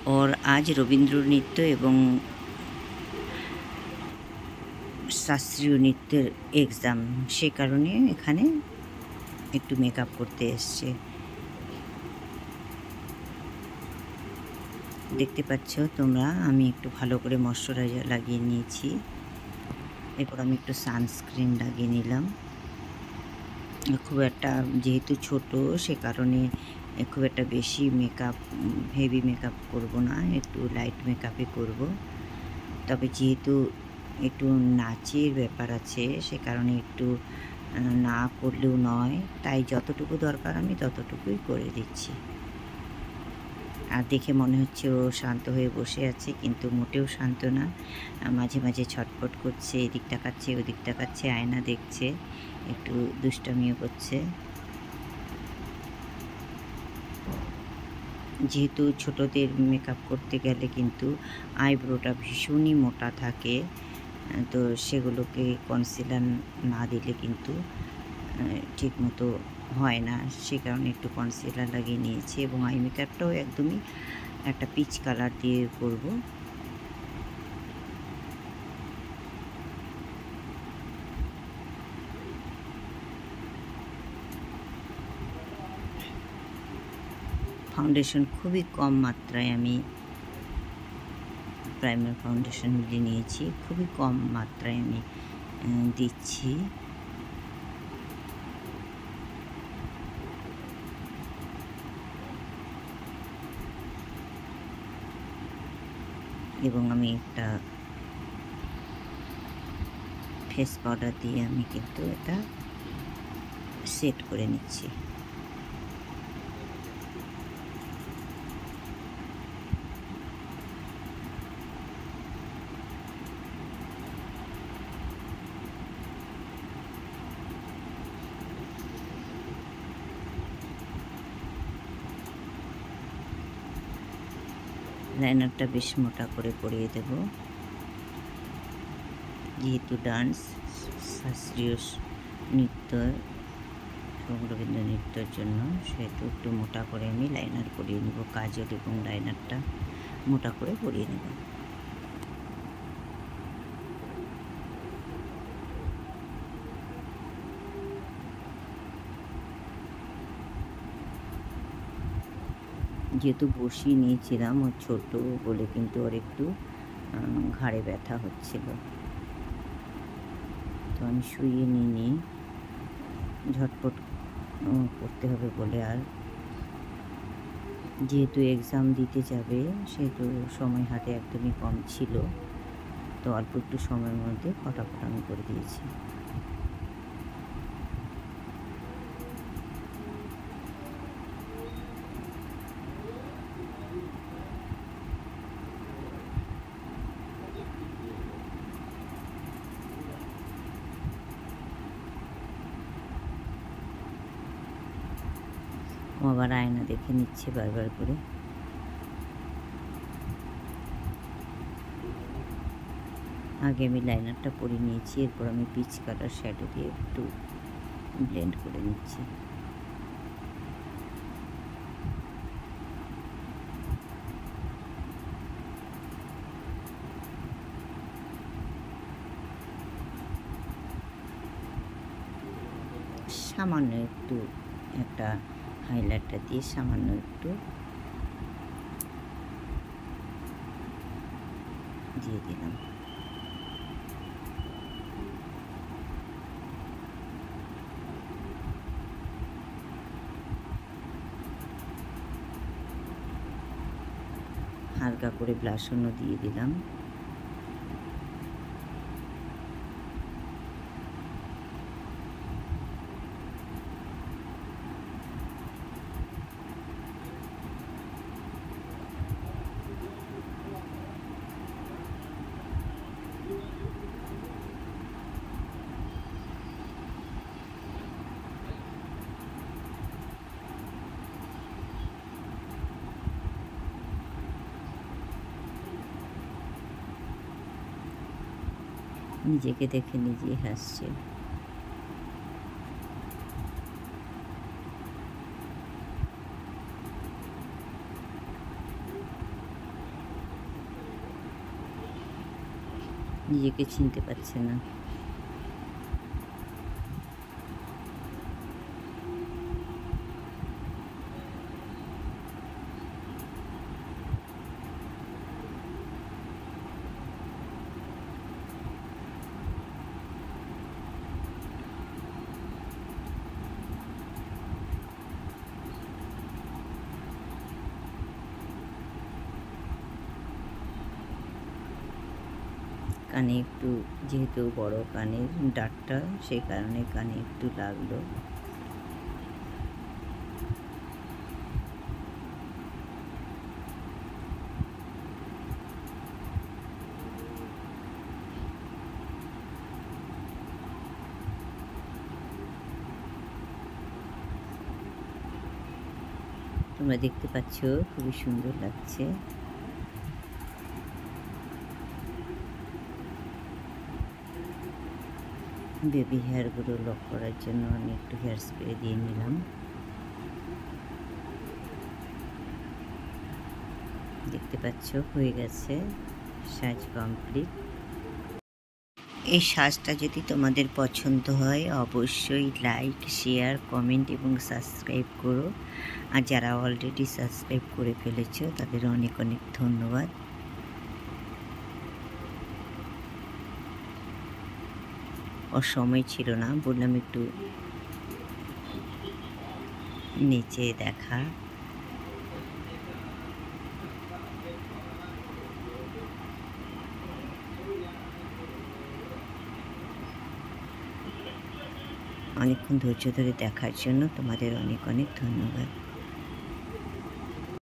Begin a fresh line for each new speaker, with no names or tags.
ওর আজ রবীন্দ্র নৃত্য এবং শাস্ত্রীয় নৃত্যের এক্সাম, সে কারণে এখানে একটু মেকআপ করতে এসছে। দেখতে পাচ্ছ তোমরা, আমি একটু ভালো করে ময়শ্চারাইজার লাগিয়ে নিয়েছি। এরপর আমি একটু সানস্ক্রিন লাগিয়ে নিলাম। খুব একটা যেহেতু ছোট, সে কারণে খুব একটা বেশি মেকআপ, হেভি মেকআপ করব না, একটু লাইট মেকআপই করব। তবে যেহেতু একটু নাচের ব্যাপার আছে, সে কারণে একটু না করলেও নয়, তাই যতটুকু দরকার আমি ততটুকুই করে দিচ্ছি। আর দেখে মনে হচ্ছে ও শান্ত হয়ে বসে আছে, কিন্তু মোটেও শান্ত না। মাঝে মাঝে ছটফট করছে, এদিক তাকাচ্ছে ওদিক তাকাচ্ছে, আয়না দেখছে, একটু দুষ্টামিও করছে। যেহেতু ছোটদের মেকআপ করতে গেলে কিন্তু আইব্রোটা ভীষণই মোটা থাকে, তো সেগুলোকে কনসিলার না দিলে কিন্তু ঠিকমতো হয় না। সে কারণে একটু কনসিলার লাগিয়ে নিয়েছি এবং আই মেকআপটাও একদমই একটা পিচ কালার দিয়ে করব। ফাউন্ডেশন খুবই কম মাত্রায় আমি প্রাইমার ফাউন্ডেশন দিয়ে নিয়েছি, খুবই কম মাত্রায় আমি দিচ্ছি। এবং আমি একটা ফেস পাউডার দিয়ে আমি কিন্তু এটা সেট করে নিচ্ছি। লাইনারটা বেশ মোটা করে পরিয়ে দেব, যেহেতু ডান্স, শাস্ত্রীয় নৃত্য এবং রবীন্দ্র নৃত্যের জন্য, সেহেতু একটু মোটা করে আমি লাইনার পরিয়ে নেব। কাজল এবং লাইনারটা মোটা করে পরিয়ে নেব। যেহেতু বসিয়ে নিয়েছিলাম, ও ছোটো বলে কিন্তু ওর একটু ঘাড়ে ব্যথা হচ্ছিল, তো আমি শুইয়ে নিয়ে ঝটপট করতে হবে বলে। আর যেহেতু এক্সাম দিতে যাবে, সেহেতু সময় হাতে একদমই কম ছিল, তো অল্প একটু সময়ের মধ্যে ফটাফট আমি করে দিয়েছি। ও আবার আয়না দেখে নিচ্ছে বারবার করে। আগে আমি লাইনারটা পরিয়ে নিয়েছি, এরপর আমি পিচ কালার শ্যাডো দিয়ে একটু ব্লেন্ড করে নিচ্ছি। সামান্য একটু একটা হাইলাইটার দিয়ে সামান্য একটু দিয়ে দিলাম। হালকা করে ব্লাশনও দিয়ে দিলাম। নিজেকে দেখে নিজেই হাসছে। নিজেকে চিনতে পারছে না। কানে একটু, যেহেতু বড় কানের ডাঁটটা, সেই কারণে কানে একটু লাগলো। তোমরা দেখতে পাচ্ছ, খুবই সুন্দর লাগছে। বেবি হেয়ারগুলো লক করার জন্য আমি একটু হেয়ার স্প্রে দিয়ে নিলাম। দেখতে পাচ্ছ, হয়ে গেছে, সাজ কমপ্লিট। এই সাজটা যদি তোমাদের পছন্দ হয় অবশ্যই লাইক, শেয়ার, কমেন্ট এবং সাবস্ক্রাইব করো। আর যারা অলরেডি সাবস্ক্রাইব করে ফেলেছো তাদের অনেক অনেক ধন্যবাদ। ওর সময় ছিল না, বললাম একটু নেচে দেখা। অনেকক্ষণ ধৈর্য ধরে দেখার জন্য তোমাদের অনেক অনেক ধন্যবাদ।